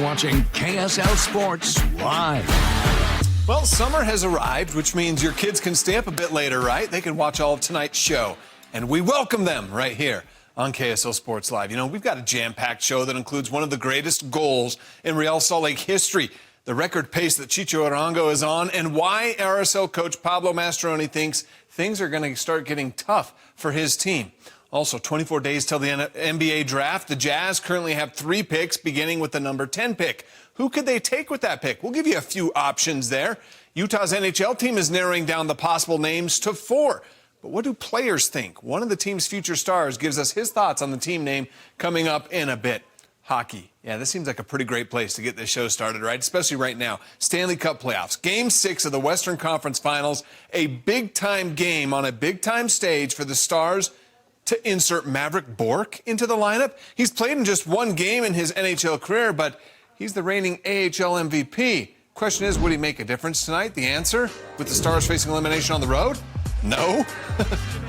watching KSL Sports Live. Well, summer has arrived, which means your kids can stay up a bit later, right? They can watch all of tonight's show. And we welcome them right here on KSL Sports Live. You know, we've got a jam-packed show that includes one of the greatest goals in Real Salt Lake history, the record pace that Chicho Arango is on, and why RSL coach Pablo Mastroeni thinks things are going to start getting tough for his team. Also, 24 days till the NBA draft. The Jazz currently have 3 picks, beginning with the number 10 pick. Who could they take with that pick? We'll give you a few options there. Utah's NHL team is narrowing down the possible names to 4. But what do players think? One of the team's future stars gives us his thoughts on the team name coming up in a bit. Hockey. Yeah, this seems like a pretty great place to get this show started, right? Especially right now. Stanley Cup playoffs. Game 6 of the Western Conference Finals. A big-time game on a big-time stage for the Stars to insert Maverick Bourque into the lineup. He's played in just 1 game in his NHL career, but he's the reigning AHL MVP. Question is, would he make a difference tonight? The answer, with the Stars facing elimination on the road? No.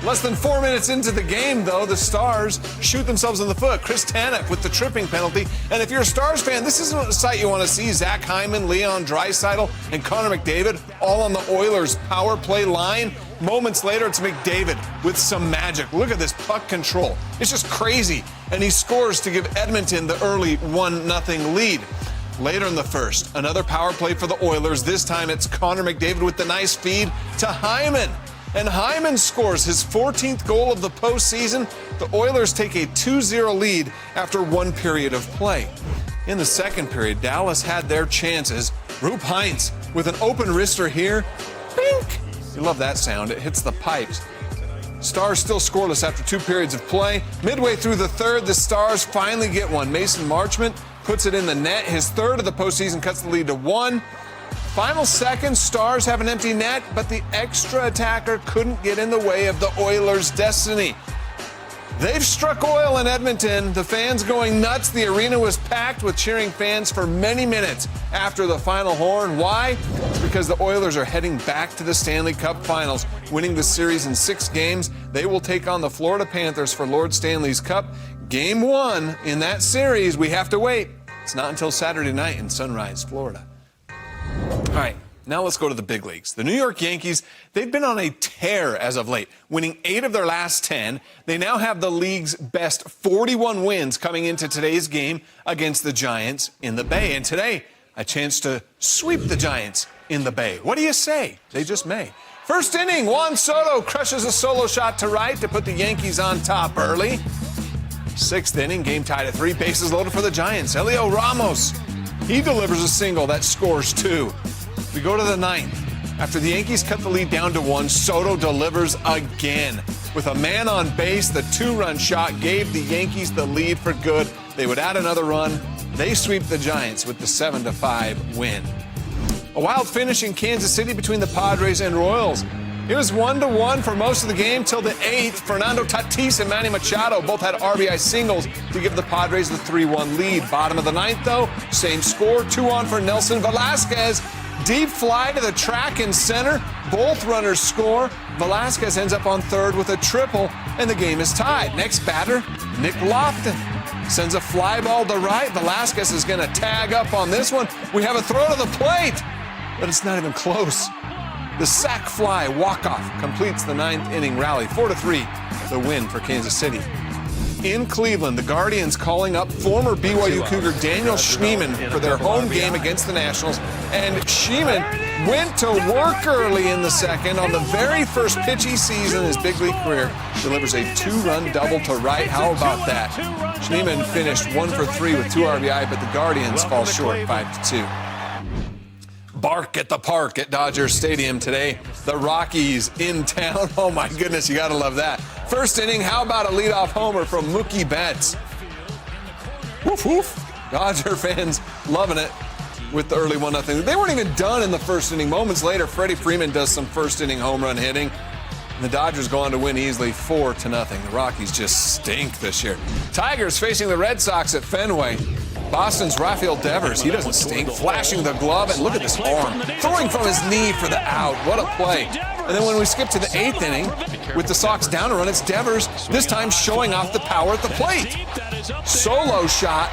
Less than 4 minutes into the game, though, the Stars shoot themselves in the foot. Chris Tanev with the tripping penalty. And if you're a Stars fan, this isn't a sight you want to see. Zach Hyman, Leon Draisaitl, and Connor McDavid all on the Oilers' power play line. Moments later, it's McDavid with some magic. Look at this puck control. It's just crazy. And he scores to give Edmonton the early 1-0 lead. Later in the first, another power play for the Oilers. This time it's Connor McDavid with the nice feed to Hyman. And Hyman scores his 14th goal of the postseason. The Oilers take a 2-0 lead after 1 period of play. In the second period, Dallas had their chances. Rupe Hintz with an open wrister here. Bink! You love that sound. It hits the pipes. Stars still scoreless after 2 periods of play. Midway through the third, the Stars finally get one. Mason Marchment puts it in the net. His third of the postseason cuts the lead to 1. Final seconds, Stars have an empty net, but the extra attacker couldn't get in the way of the Oilers' destiny. They've struck oil in Edmonton. The fans going nuts. The arena was packed with cheering fans for many minutes after the final horn. Why? It's because the Oilers are heading back to the Stanley Cup Finals, winning the series in 6 games. They will take on the Florida Panthers for Lord Stanley's Cup. Game 1 in that series, we have to wait. It's not until Saturday night in Sunrise, Florida. All right, now let's go to the big leagues. The New York Yankees, they've been on a tear as of late, winning 8 of their last 10. They now have the league's best 41 wins coming into today's game against the Giants in the Bay. And today, a chance to sweep the Giants in the Bay. What do you say? They just may. First inning, Juan Soto crushes a solo shot to right to put the Yankees on top early. 6th inning, game tied at 3, bases loaded for the Giants. Elio Ramos, he delivers a single that scores 2. We go to the 9th. After the Yankees cut the lead down to 1, Soto delivers again. With a man on base, the 2-run shot gave the Yankees the lead for good. They would add another run. They sweep the Giants with the 7-5 win. A wild finish in Kansas City between the Padres and Royals. It was 1-1 for most of the game till the 8th. Fernando Tatis and Manny Machado both had RBI singles to give the Padres the 3-1 lead. Bottom of the 9th, though, same score, 2-on for Nelson Velasquez. Deep fly to the track and center. Both runners score. Velasquez ends up on third with a triple, and the game is tied. Next batter, Nick Lofton sends a fly ball to right. Velasquez is going to tag up on this one. We have a throw to the plate, but it's not even close. The sac fly walk-off completes the 9th inning rally. 4-3, the win for Kansas City. In Cleveland, the Guardians calling up former BYU Cougar Daniel Schneemann for their home game against the Nationals. And Schneemann went to work early in the second on the very first pitch he sees in his big league career. Delivers a 2-run double to right. How about that? Schneemann finished 1 for 3 with 2 RBI, but the Guardians fall short 5-2. Bark at the park at Dodger Stadium today. The Rockies in town. Oh, my goodness, you got to love that. First inning, how about a leadoff homer from Mookie Betts? Woof, woof. Dodger fans loving it with the early 1-0. They weren't even done in the first inning. Moments later, Freddie Freeman does some first-inning home run hitting. And the Dodgers go on to win easily 4-0. The Rockies just stink this year. Tigers facing the Red Sox at Fenway. Boston's Rafael Devers, he doesn't stink, flashing the glove, and look at this arm, throwing from his knee for the out. What a play. And then when we skip to the 8th inning, with the Sox down a run, it's Devers, this time showing off the power at the plate. Solo shot,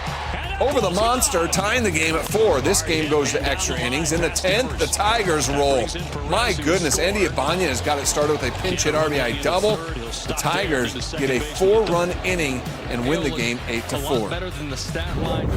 over the Monster, tying the game at 4. This game goes to extra innings. In the 10th, the Tigers roll. My goodness, Andy Ibanez has got it started with a pinch hit RBI double. The Tigers get a 4-run inning and win the game 8-4. Better than the stat line.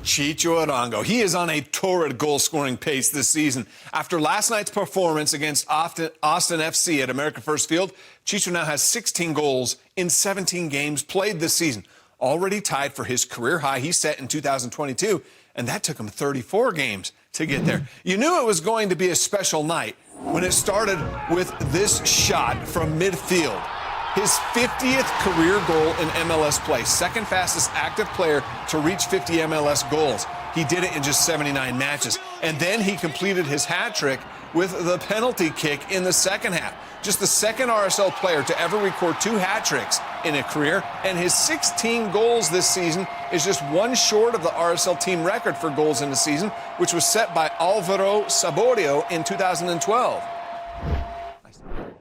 Chicho Arango. He is on a torrid goal-scoring pace this season. After last night's performance against Austin FC at America First Field, Chicho now has 16 goals in 17 games played this season, already tied for his career high he set in 2022, and that took him 34 games to get there. You knew it was going to be a special night when it started with this shot from midfield. His 50th career goal in MLS play, second fastest active player to reach 50 MLS goals. He did it in just 79 matches. And then he completed his hat trick with the penalty kick in the second half. Just the second RSL player to ever record 2 hat tricks in a career. And his 16 goals this season is just one short of the RSL team record for goals in the season, which was set by Alvaro Saborio in 2012.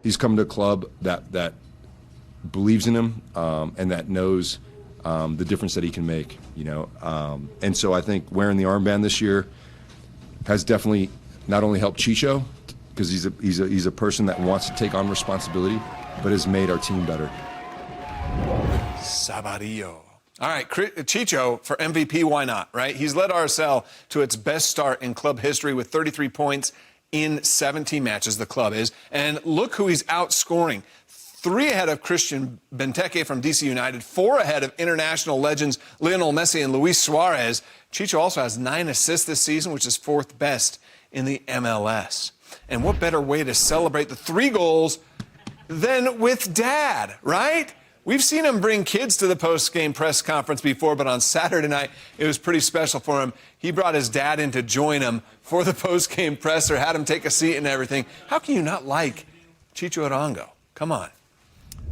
He's come to a club that believes in him and that knows the difference that he can make, you know. And so I think wearing the armband this year has definitely not only helped Chicho, because he's a person that wants to take on responsibility, but has made our team better. Sabarillo. All right, Chicho for MVP, why not, right? He's led RSL to its best start in club history with 33 points in 17 matches, the club is. And look who he's outscoring. 3 ahead of Christian Benteke from DC United, 4 ahead of international legends Lionel Messi and Luis Suarez. Chicho also has 9 assists this season, which is 4th best in the MLS. And what better way to celebrate the 3 goals than with Dad, right? We've seen him bring kids to the post-game press conference before, but on Saturday night, it was pretty special for him. He brought his dad in to join him for the post-game presser, had him take a seat and everything. How can you not like Chicho Arango? Come on.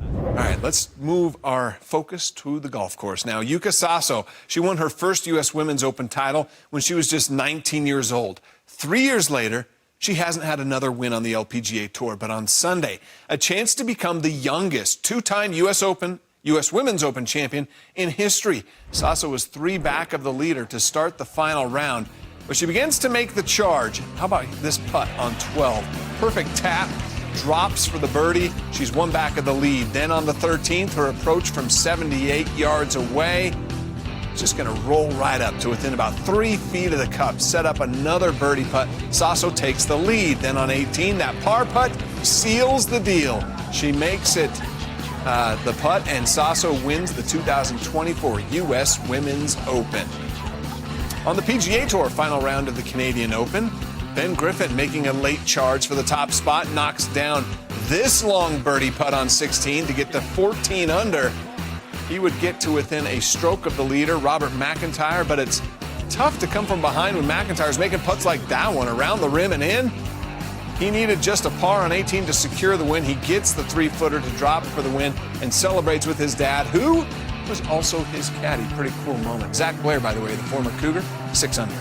All right, let's move our focus to the golf course now. Yuka Saso, she won her first U.S. Women's Open title when she was just 19 years old. 3 years later, she hasn't had another win on the LPGA Tour, but on Sunday, a chance to become the youngest 2-time U.S. Women's Open champion in history. Saso was 3 back of the leader to start the final round, but she begins to make the charge. How about this putt on 12? Perfect tap. Drops for the birdie. She's 1 back of the lead. Then on the 13th, her approach from 78 yards away. Just going to roll right up to within about 3 feet of the cup. Set up another birdie putt. Saso takes the lead. Then on 18, that par putt seals the deal. She makes it the putt, and Saso wins the 2024 U.S. Women's Open. On the PGA Tour final round of the Canadian Open, Ben Griffin, making a late charge for the top spot, knocks down this long birdie putt on 16 to get to 14 under. He would get to within a stroke of the leader, Robert McIntyre, but it's tough to come from behind when McIntyre's making putts like that one around the rim and in. He needed just a par on 18 to secure the win. He gets the 3-footer to drop for the win and celebrates with his dad, who was also his caddy. Pretty cool moment. Zach Blair, by the way, the former Cougar, 6 under.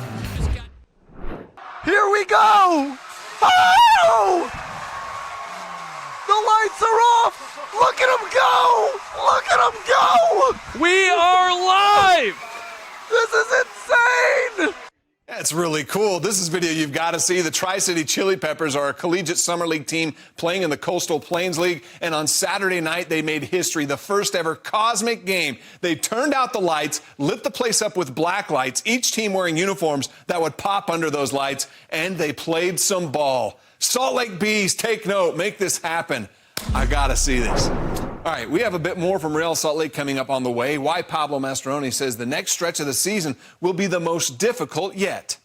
Here we go! Oh! The lights are off! Look at him go! Look at him go! We are live! This is insane! That's really cool. This is video you've got to see. The Tri-City Chili Peppers are a collegiate summer league team playing in the Coastal Plains League. And on Saturday night, they made history, the first ever cosmic game. They turned out the lights, lit the place up with black lights, each team wearing uniforms that would pop under those lights, and they played some ball. Salt Lake Bees, take note. Make this happen. I got to see this. All right, we have a bit more from Real Salt Lake coming up on the way. Why Pablo Mastroeni says the next stretch of the season will be the most difficult yet.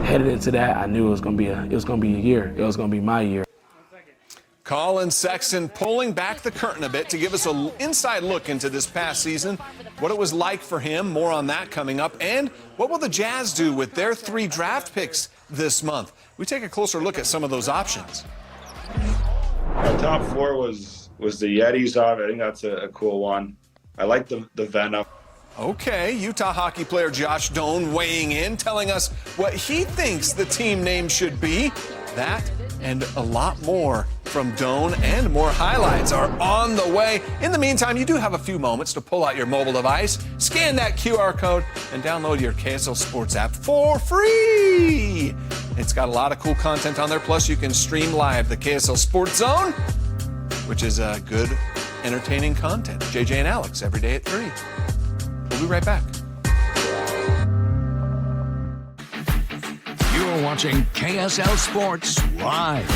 Headed into that, I knew it was gonna be a year. It was gonna be my year. Collin Sexton pulling back the curtain a bit to give us an inside look into this past season, what it was like for him. More on that coming up. And what will the Jazz do with their 3 draft picks this month. We take a closer look at some of those options. My top 4 was the Yetis. I think that's a cool one. I like the Venom. Okay, Utah hockey player Josh Doan weighing in, telling us what he thinks the team name should be. That and a lot more from Doan, and more highlights are on the way. In the meantime, you do have a few moments to pull out your mobile device, scan that QR code, and download your KSL Sports app for free. It's got a lot of cool content on there. Plus, you can stream live the KSL Sports Zone, which is good, entertaining content. JJ and Alex every day at 3. We'll be right back. You're watching KSL Sports Live.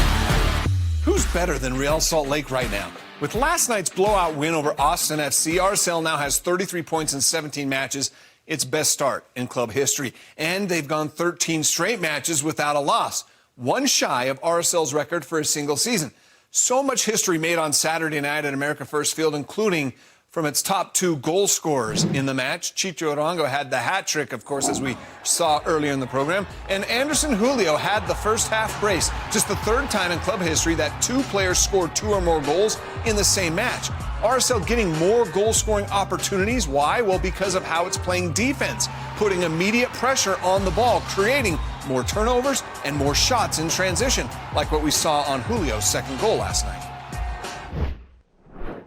Who's better than Real Salt Lake right now? With last night's blowout win over Austin FC, RSL now has 33 points in 17 matches, its best start in club history. And they've gone 13 straight matches without a loss, one shy of RSL's record for a single season. So much history made on Saturday night at America First Field, including from its top 2 goal scorers in the match. Chicho Arango had the hat trick, of course, as we saw earlier in the program. And Anderson Julio had the first half brace. Just the 3rd time in club history that 2 players scored 2 or more goals in the same match. RSL getting more goal-scoring opportunities. Why? Well, because of how it's playing defense, putting immediate pressure on the ball, creating more turnovers and more shots in transition, like what we saw on Julio's second goal last night.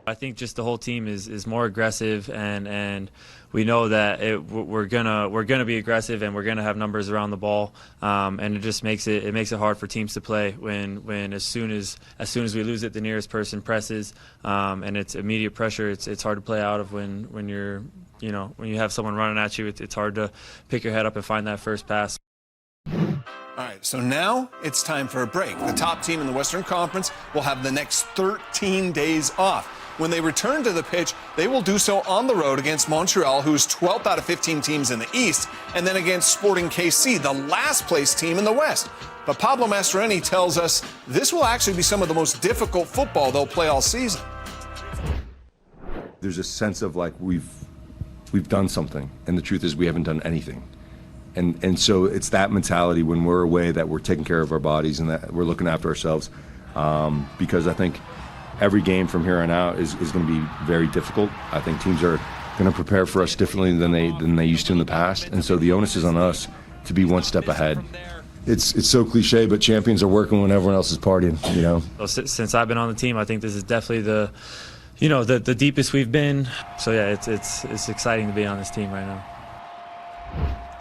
I think just the whole team is more aggressive, and we know that we're gonna be aggressive, and we're gonna have numbers around the ball, and it just makes it hard for teams to play when as soon as we lose it, the nearest person presses, and it's immediate pressure. It's hard to play out of when you have someone running at you. It's hard to pick your head up and find that first pass. All right, so now it's time for a break. The top team in the Western Conference will have the next 13 days off. When they return to the pitch, they will do so on the road against Montreal, who's 12th out of 15 teams in the East, and then against Sporting KC, the last place team in the West. But Pablo Mastroeni tells us this will actually be some of the most difficult football they'll play all season. There's a sense of like we've done something, and the truth is we haven't done anything. And so it's that mentality when we're away that we're taking care of our bodies and that we're looking after ourselves, because I think every game from here on out is going to be very difficult. I think teams are going to prepare for us differently than they used to in the past, and so the onus is on us to be one step ahead. It's so cliche, but champions are working when everyone else is partying. So since I've been on the team, I think this is definitely the deepest we've been. So yeah, it's exciting to be on this team right now.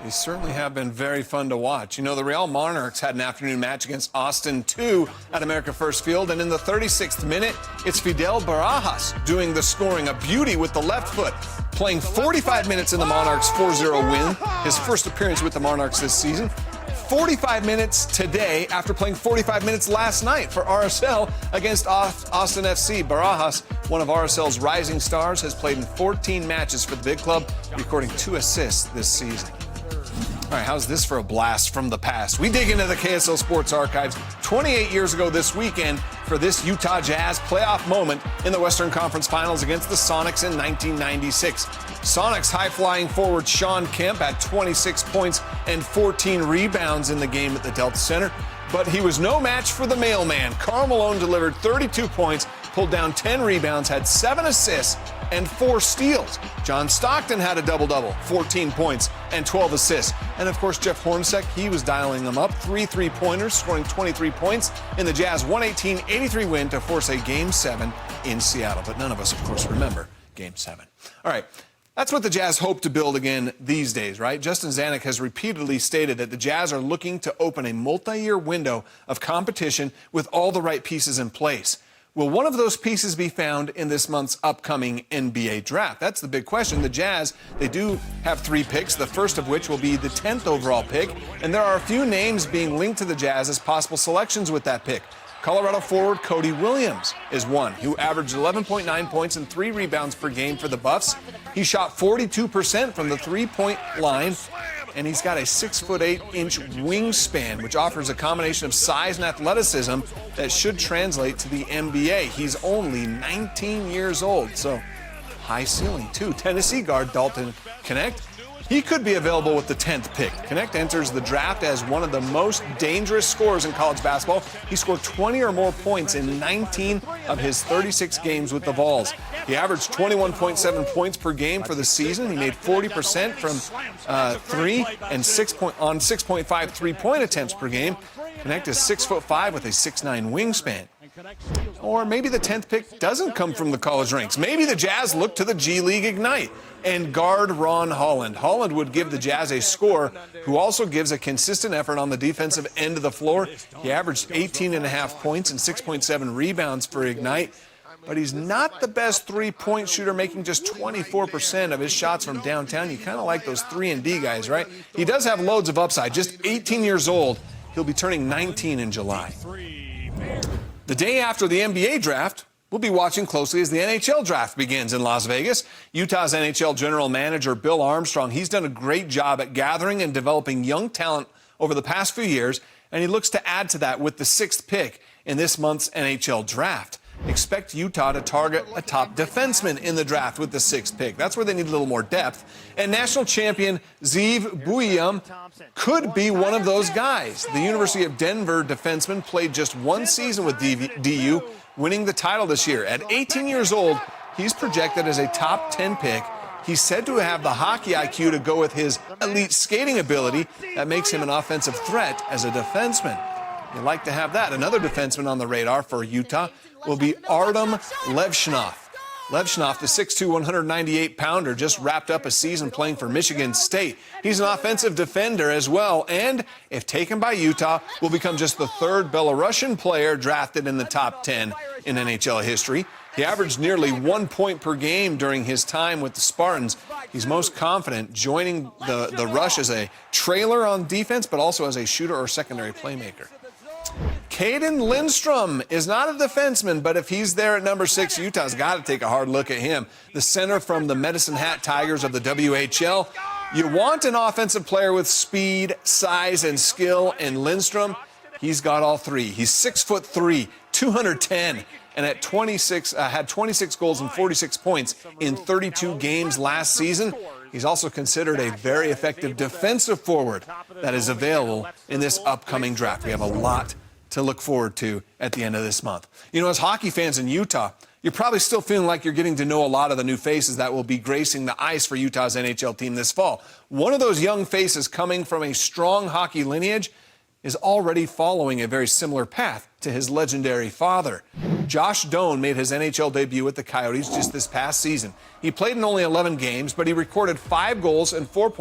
They certainly have been very fun to watch. The Real Monarchs had an afternoon match against Austin 2 at America First Field, and in the 36th minute, it's Fidel Barajas doing the scoring, a beauty with the left foot, playing 45 minutes in the Monarchs' 4-0 win, his first appearance with the Monarchs this season. 45 minutes today after playing 45 minutes last night for RSL against Austin FC. Barajas, one of RSL's rising stars, has played in 14 matches for the big club, recording 2 assists this season. All right, how's this for a blast from the past? We dig into the KSL Sports archives 28 years ago this weekend for this Utah Jazz playoff moment in the Western Conference Finals against the Sonics in 1996. Sonics high-flying forward Sean Kemp had 26 points and 14 rebounds in the game at the Delta Center, but he was no match for the mailman. Karl Malone delivered 32 points, pulled down 10 rebounds, had 7 assists, and 4 steals. John Stockton had a double-double, 14 points and 12 assists. And, of course, Jeff Hornacek, he was dialing them up. 3 3-pointers, scoring 23 points in the Jazz 118-83 win to force a Game 7 in Seattle. But none of us, of course, remember Game 7. All right, that's what the Jazz hope to build again these days, right? Justin Zanuck has repeatedly stated that the Jazz are looking to open a multi-year window of competition with all the right pieces in place. Will one of those pieces be found in this month's upcoming NBA draft? That's the big question. The Jazz, they do have 3 picks, the first of which will be the 10th overall pick, and there are a few names being linked to the Jazz as possible selections with that pick. Colorado forward Cody Williams is one, who averaged 11.9 points and 3 rebounds per game for the Buffs. He shot 42% from the 3-point line, and he's got a 6'8" wingspan, which offers a combination of size and athleticism that should translate to the NBA. He's only 19 years old, so high ceiling too. Tennessee guard Dalton Knecht, He could be available with the 10th pick. Connect enters the draft as one of the most dangerous scorers in college basketball. He scored 20 or more points in 19 of his 36 games with the Vols. He averaged 21.7 points per game for the season. He made 40% from three and 6.5 three-point attempts per game. Connect is 6'5" with a 6'9" wingspan. Or maybe the 10th pick doesn't come from the college ranks. Maybe the Jazz look to the G League Ignite and guard Ron Holland. Holland would give the Jazz a scorer who also gives a consistent effort on the defensive end of the floor. He averaged 18.5 points and 6.7 rebounds for Ignite. But he's not the best three-point shooter, making just 24% of his shots from downtown. You kind of like those 3-and-D guys, right? He does have loads of upside. Just 18 years old. He'll be turning 19 in July. The day after the NBA draft, we'll be watching closely as the NHL draft begins in Las Vegas. Utah's NHL general manager, Bill Armstrong, he's done a great job at gathering and developing young talent over the past few years, and he looks to add to that with the 6th pick in this month's NHL draft. Expect Utah to target a top defenseman in the draft with the 6th pick. That's where they need a little more depth. And national champion Zeev Buium could be one of those guys. The University of Denver defenseman played just one season with DU, winning the title this year. At 18 years old, he's projected as a top 10 pick. He's said to have the hockey IQ to go with his elite skating ability that makes him an offensive threat as a defenseman. You'd like to have that. Another defenseman on the radar for Utah will be Artem Levshunov. Levshunov, the 6'2", 198-pounder, just wrapped up a season playing for Michigan State. He's an offensive defender as well, and if taken by Utah, will become just the 3rd Belarusian player drafted in the top 10 in NHL history. He averaged nearly 1 point per game during his time with the Spartans. He's most confident joining the rush as a trailer on defense, but also as a shooter or secondary playmaker. Caden Lindstrom is not a defenseman, but if he's there at number 6, Utah's got to take a hard look at him. The center from the Medicine Hat Tigers of the WHL. You want an offensive player with speed, size, and skill, and Lindstrom, he's got all three. He's 6'3", 210, and at 26, had 26 goals and 46 points in 32 games last season. He's also considered a very effective defensive forward that is available in this upcoming draft. We have a lot to look forward to at the end of this month. You know, as hockey fans in Utah, you're probably still feeling like you're getting to know a lot of the new faces that will be gracing the ice for Utah's NHL team this fall. One of those young faces coming from a strong hockey lineage is already following a very similar path to his legendary father. Josh Doan made his NHL debut with the Coyotes just this past season. He played in only 11 games, but he recorded 5 goals and 4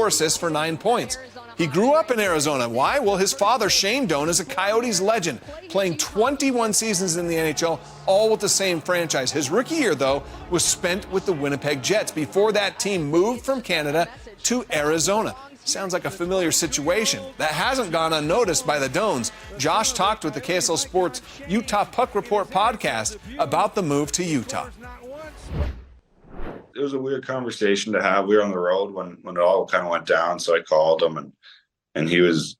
assists for 9 points. He grew up in Arizona. Why? Well, his father, Shane Doan, is a Coyotes legend, playing 21 seasons in the NHL, all with the same franchise. His rookie year, though, was spent with the Winnipeg Jets before that team moved from Canada to Arizona. Sounds like a familiar situation. That hasn't gone unnoticed by the Doans. Josh talked with the KSL Sports Utah Puck Report podcast about the move to Utah. It was a weird conversation to have. We were on the road when it all kind of went down, so I called him, and he was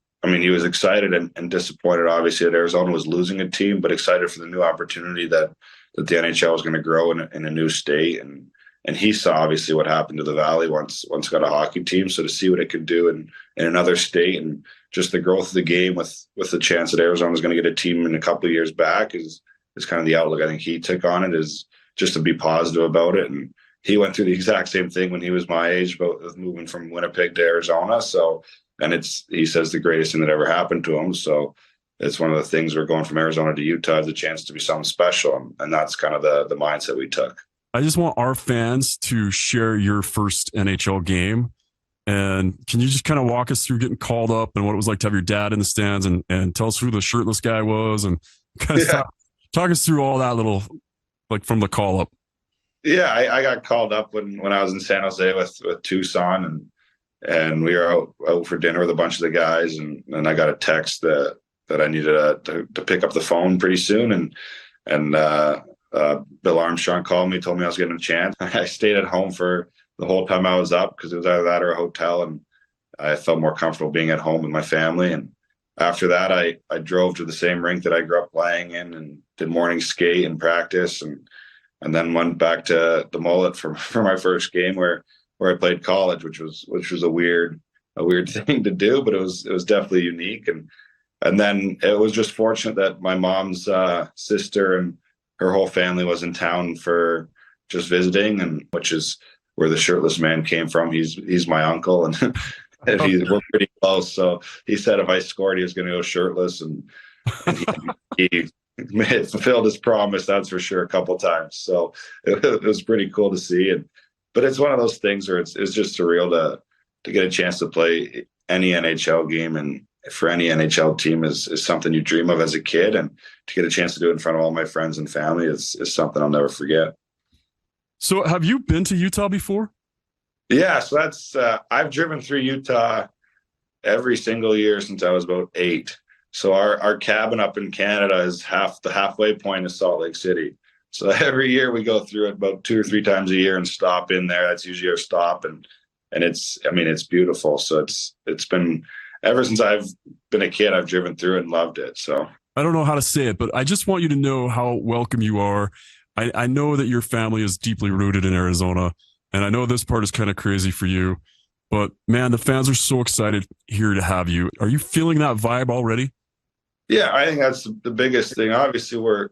excited and disappointed, obviously, that Arizona was losing a team, but excited for the new opportunity that the NHL was going to grow in a new state. And he saw, obviously, what happened to the Valley once it got a hockey team. So to see what it could do in another state and just the growth of the game with the chance that Arizona is going to get a team in a couple of years back is kind of the outlook I think he took on it, is just to be positive about it. And he went through the exact same thing when he was my age, but with moving from Winnipeg to Arizona. So, and he says the greatest thing that ever happened to him. So it's one of the things, we're going from Arizona to Utah as a chance to be something special. And that's kind of the mindset we took. I just want our fans to share your first NHL game. And can you just kind of walk us through getting called up and what it was like to have your dad in the stands, and tell us who the shirtless guy was, and kind of talk us through all that little, like, from the call up. Yeah, I got called up when I was in San Jose with Tucson, and we were out for dinner with a bunch of the guys, and I got a text that I needed to pick up the phone pretty soon, and Bill Armstrong called me, told me I was getting a chance. I stayed at home for the whole time I was up, because it was either that or a hotel, and I felt more comfortable being at home with my family. And after that, I drove to the same rink that I grew up playing in and did morning skate and practice, and then went back to the Mullet for my first game, where where I played college, which was a weird thing to do, but it was definitely unique. And then it was just fortunate that my mom's sister and her whole family was in town for just visiting, and which is where the shirtless man came from. He's my uncle, and we're pretty close. So he said if I scored, he was going to go shirtless, and he fulfilled his promise. That's for sure, a couple times. So it was pretty cool to see. But it's one of those things where it's just surreal to get a chance to play any NHL game, and for any NHL team is something you dream of as a kid, and to get a chance to do it in front of all my friends and family is something I'll never forget. So have you been to Utah before? Yeah, so that's I've driven through Utah every single year since I was about 8. So our cabin up in Canada is the halfway point of Salt Lake City. So every year we go through it about 2 or 3 times a year and stop in there. That's usually our stop, and it's beautiful. So it's been, ever since I've been a kid, I've driven through it and loved it. So I don't know how to say it, but I just want you to know how welcome you are. I know that your family is deeply rooted in Arizona, and I know this part is kind of crazy for you, but man, the fans are so excited here to have you. Are you feeling that vibe already? Yeah, I think that's the biggest thing. Obviously, we're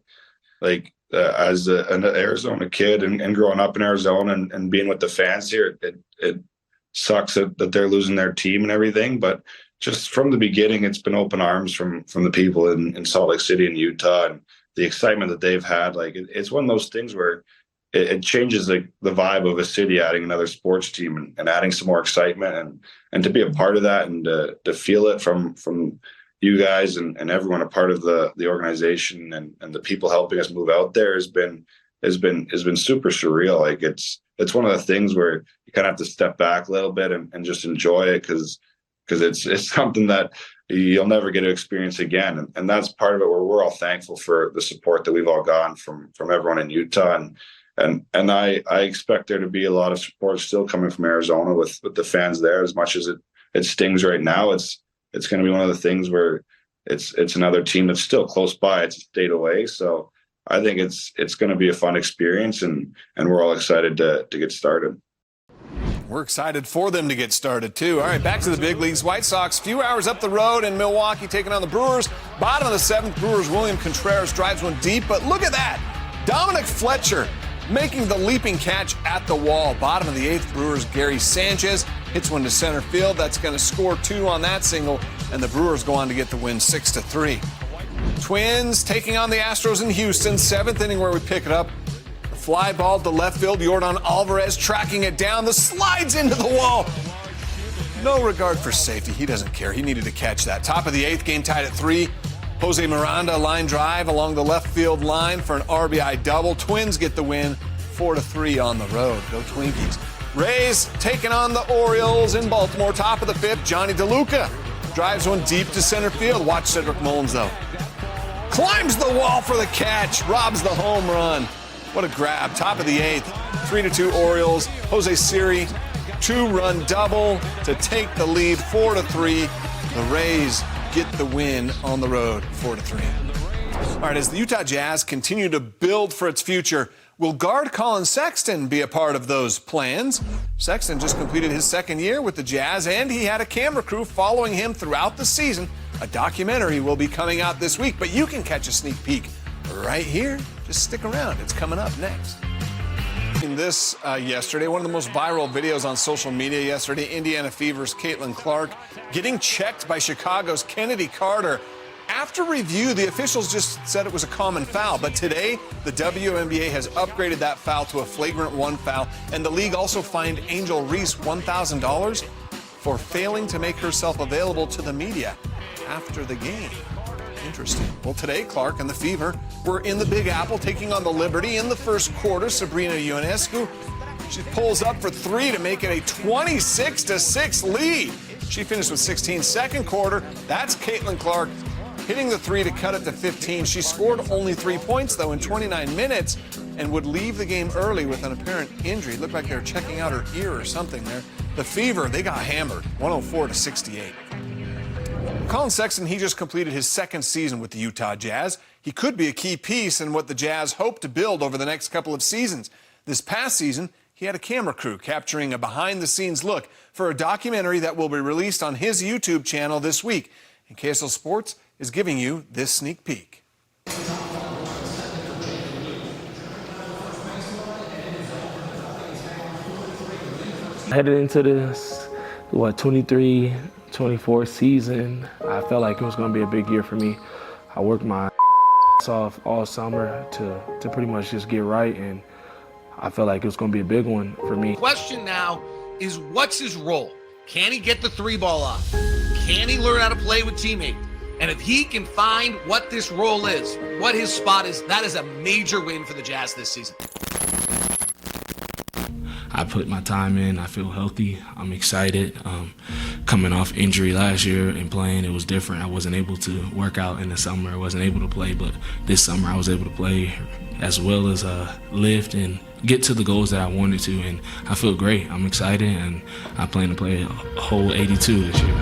like, as an Arizona kid and growing up in Arizona and being with the fans here, it sucks that they're losing their team and everything. But just from the beginning, it's been open arms from the people in Salt Lake City and Utah, and the excitement that they've had. Like it's one of those things where it changes the vibe of a city, adding another sports team and adding some more excitement, and to be a part of that, and to feel it from you guys and everyone a part of the organization and the people helping us move out there has been super surreal. Like it's one of the things where you kind of have to step back a little bit and just enjoy it, because it's something that you'll never get to experience again. And that's part of it, where we're all thankful for the support that we've all gotten from everyone in Utah. And I expect there to be a lot of support still coming from Arizona with the fans there. As much as it stings right now, it's going to be one of the things where it's another team that's still close by. It's a state away. So I think it's going to be a fun experience, and we're all excited to get started. We're excited for them to get started, too. All right, back to the big leagues. White Sox, few hours up the road in Milwaukee, taking on the Brewers. Bottom of the 7th, Brewers' William Contreras drives one deep, but look at that. Dominic Fletcher making the leaping catch at the wall. Bottom of the 8th, Brewers' Gary Sanchez hits one to center field. That's going to score 2 on that single, and the Brewers go on to get the win 6-3. Twins taking on the Astros in Houston, 7th inning where we pick it up. The fly ball to left field, Yordan Alvarez tracking it down. The slides into the wall. No regard for safety. He doesn't care. He needed to catch that. Top of the 8th, game tied at 3. Jose Miranda line drive along the left field line for an RBI double. Twins get the win 4-3 on the road. Go Twinkies. Rays taking on the Orioles in Baltimore. Top of the 5th, Johnny DeLuca drives one deep to center field. Watch Cedric Mullins, though. Climbs the wall for the catch. Robs the home run. What a grab. Top of the 8th, 3-2 Orioles. Jose Siri, 2-run double to take the lead, 4-3. The Rays get the win on the road, 4-3. All right, as the Utah Jazz continue to build for its future, will guard Collin Sexton be a part of those plans? Sexton just completed his 2nd year with the Jazz, and he had a camera crew following him throughout the season. A documentary will be coming out this week, but you can catch a sneak peek right here. Just stick around. It's coming up next. In this yesterday, one of the most viral videos on social media yesterday, Indiana Fever's Caitlin Clark getting checked by Chicago's Kennedy Carter. After review, the officials just said it was a common foul, but today the WNBA has upgraded that foul to a flagrant 1 foul, and the league also fined Angel Reese $1,000 for failing to make herself available to the media after the game. Interesting. Well, today, Clark and the Fever were in the Big Apple taking on the Liberty in the first quarter. Sabrina Ionescu, she pulls up for 3 to make it a 26-6 lead. She finished with 16. Second quarter, that's Caitlin Clark hitting the 3 to cut it to 15. She scored only 3 points, though, in 29 minutes and would leave the game early with an apparent injury. It looked like they were checking out her ear or something there. The Fever, they got hammered, 104-68. Collin Sexton, he just completed his 2nd season with the Utah Jazz. He could be a key piece in what the Jazz hope to build over the next couple of seasons. This past season, he he had a camera crew capturing a behind-the-scenes look for a documentary that will be released on his YouTube channel this week. And KSL Sports is giving you this sneak peek. Headed into this, 23-24 season, I felt like it was going to be a big year for me. I worked my ass off all summer to pretty much just get right, and I felt like it was going to be a big one for me. Question now is, what's his role? Can he get the three ball off? Can he learn how to play with teammates? And if he can find what this role is, what his spot is, that is a major win for the Jazz this season. I put my time in. I feel healthy. I'm excited. Coming off injury last year and playing, it was different. I wasn't able to work out in the summer. I wasn't able to play, but this summer I was able to play as well as lift and get to the goals that I wanted to, and I feel great. I'm excited, and I plan to play a whole 82 this year.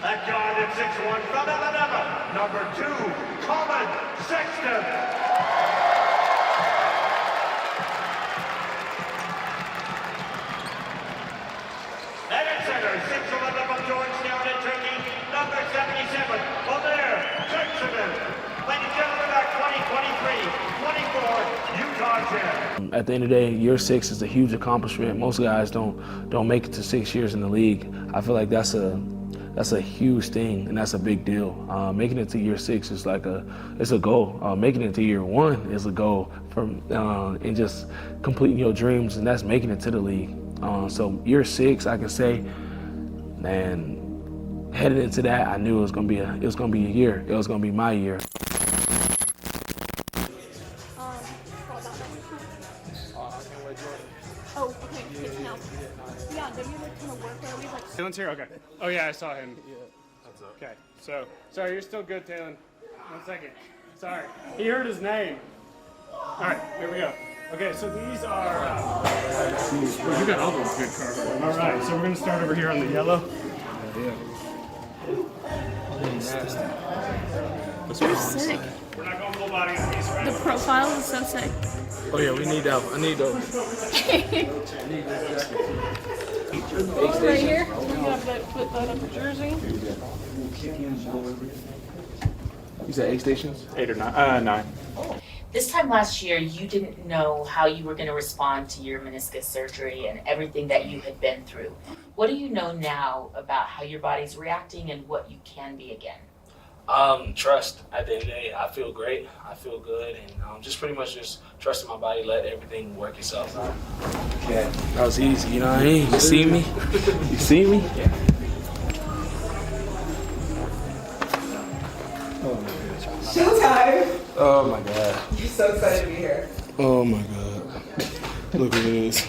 That guard at 6'1", from Alabama, number 2, Collin Sexton. And at center, 6'11" from Georgetown in Turkey, number 77, Omer Turkseven. Ladies and gentlemen, our 2023-24 Utah Jazz. At the end of the day, year 6 is a huge accomplishment. Most guys don't make it to 6 years in the league. I feel like that's a huge thing, and that's a big deal. Making it to year 6 is it's a goal. Making it to year 1 is a goal and just completing your dreams, and that's making it to the league. So year 6, I can say, man, headed into that, I knew it was gonna be a year. It was gonna be my year. Oh, okay. Good to know. Yeah, did you kind of work there? We Taylor's here? Okay. Oh, yeah, I saw him. Okay. So, sorry, you're still good, Taylor. 1 second. Sorry. He heard his name. All right, here we go. Okay, so these are... you got all those good cards. All right, so we're going to start over here on the yellow. They're sick. We're not going full body on these, right? The profile is so sick. Oh yeah, we need that one. I need those. Right here, we have that put that on the jersey. You said 8 stations? 8 or 9? 9. This time last year, you didn't know how you were going to respond to your meniscus surgery and everything that you had been through. What do you know now about how your body's reacting and what you can be again? Trust. At the end of the day, I feel great. I feel good, and just pretty much just trusting my body, let everything work itself out. Yeah, that was easy. You know what I mean? You see me? You see me? Yeah. Showtime! Oh my God. You're so excited to be here. Oh my God. Look at this.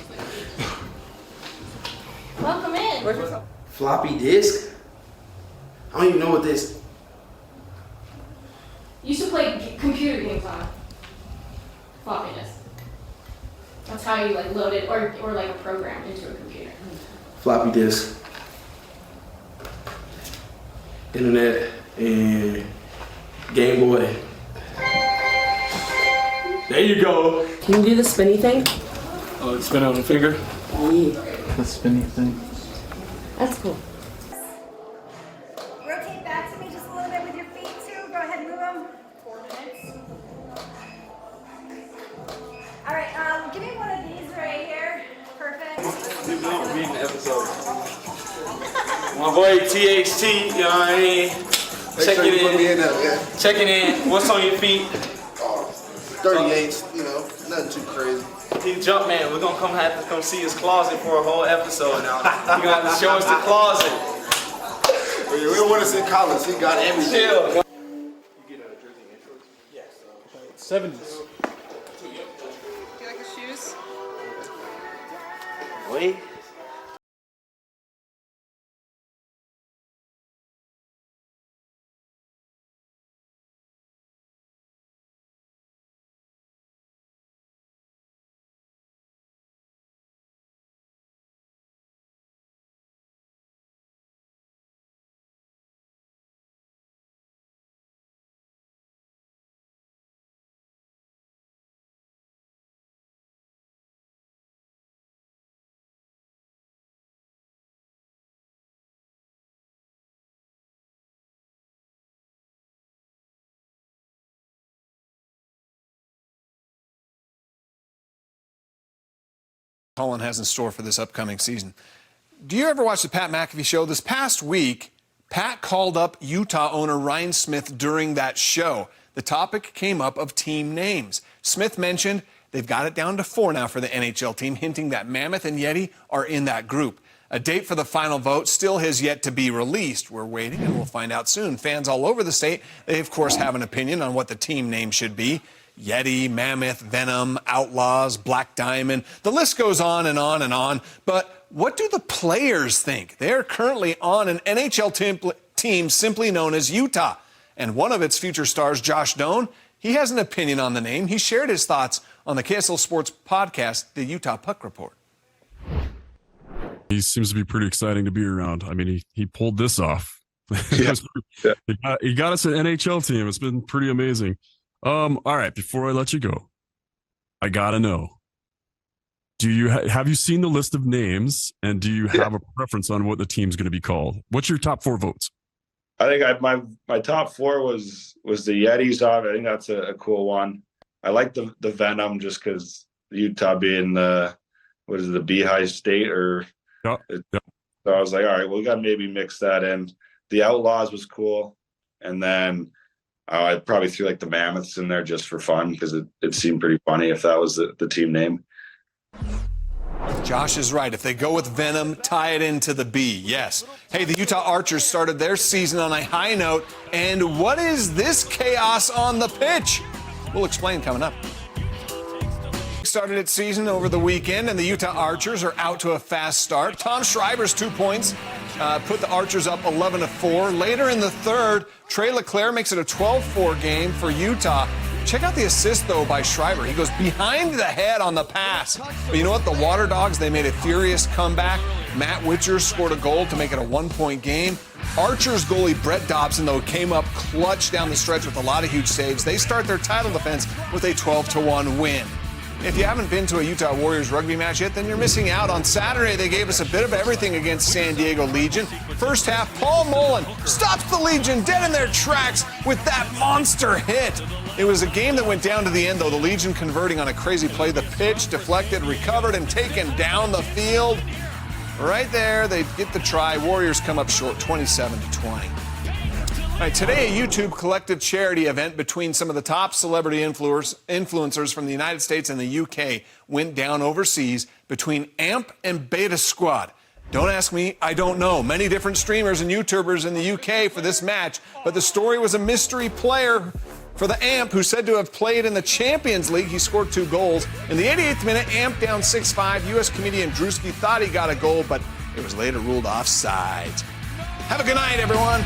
Welcome in. Floppy disk? I don't even know what this. You used to play computer games on floppy disk. That's how you like load it or like a program into a computer. Floppy disk. Internet and Game Boy. There you go. Can you do the spinny thing? Oh, spin on the finger? Yeah. The spinny thing. That's cool. Rotate back to me just a little bit with your feet too. Go ahead and move them. 4 minutes. All right, give me one of these right here. Perfect. Reading the episode. My boy THT, you know what I mean? Checking in. Checking in. What's on your feet? 38, you know, nothing too crazy. He's Jumpman. We're gonna have to come see his closet for a whole episode now. You're gonna have to show us the closet. We don't want to see Collins. He got everything. Chill. You get a jersey and shorts? Yes. 70s. Do you like his shoes? Wait. Collin has in store for this upcoming season. Do you ever watch the Pat McAfee show? This past week, Pat called up Utah owner Ryan Smith during that show. The topic came up of team names. Smith mentioned they've got it down to 4 now for the NHL team, hinting that Mammoth and Yeti are in that group. A date for the final vote still has yet to be released. We're waiting, and we'll find out soon. Fans all over the state, they, of course, have an opinion on what the team name should be. Yeti, Mammoth, Venom, Outlaws, Black Diamond. The list goes on and on and on. But what do the players think? They're currently on an NHL team simply known as Utah. And one of its future stars, Josh Doan, he has an opinion on the name. He shared his thoughts on the KSL Sports podcast, the Utah Puck Report. He seems to be pretty exciting to be around. I mean, he pulled this off. Yeah. He got us an NHL team. It's been pretty amazing. All right, before I let you go, I gotta know. Do you have you seen the list of names, and do you have a preference on what the team's going to be called? What's your top 4 votes? I think my top 4 was the Yetis. I think that's a cool one. I like the Venom just because Utah being the Beehive State or. Yep. So I was like, all right, well, we got to maybe mix that in. The Outlaws was cool, and then I probably threw like the Mammoths in there just for fun because it seemed pretty funny if that was the team name. Josh is right. If they go with Venom, tie it into the B. Yes. Hey, the Utah Archers started their season on a high note. And what is this chaos on the pitch? We'll explain coming up. Started its season over the weekend, and the Utah Archers are out to a fast start. Tom Schreiber's 2 points put the Archers up 11-4. Later in the third, Trey LeClaire makes it a 12-4 game for Utah. Check out the assist, though, by Schreiber. He goes behind the head on the pass. But you know what? The Water Dogs, they made a furious comeback. Matt Witcher scored a goal to make it a 1-point game. Archers goalie Brett Dobson, though, came up clutch down the stretch with a lot of huge saves. They start their title defense with a 12-1 win. If you haven't been to a Utah Warriors rugby match yet, then you're missing out. On Saturday, they gave us a bit of everything against San Diego Legion. First half, Paul Mullen stops the Legion dead in their tracks with that monster hit. It was a game that went down to the end, though. The Legion converting on a crazy play. The pitch deflected, recovered, and taken down the field. Right there, they get the try. Warriors come up short, 27-20. All right, today, a YouTube collective charity event between some of the top celebrity influencers from the United States and the UK went down overseas between AMP and Beta Squad. Don't ask me, I don't know. Many different streamers and YouTubers in the UK for this match, but the story was a mystery player for the AMP who said to have played in the Champions League. He scored 2 goals. In the 88th minute, AMP down 6-5. U.S. comedian Drewski thought he got a goal, but it was later ruled offside. Have a good night, everyone.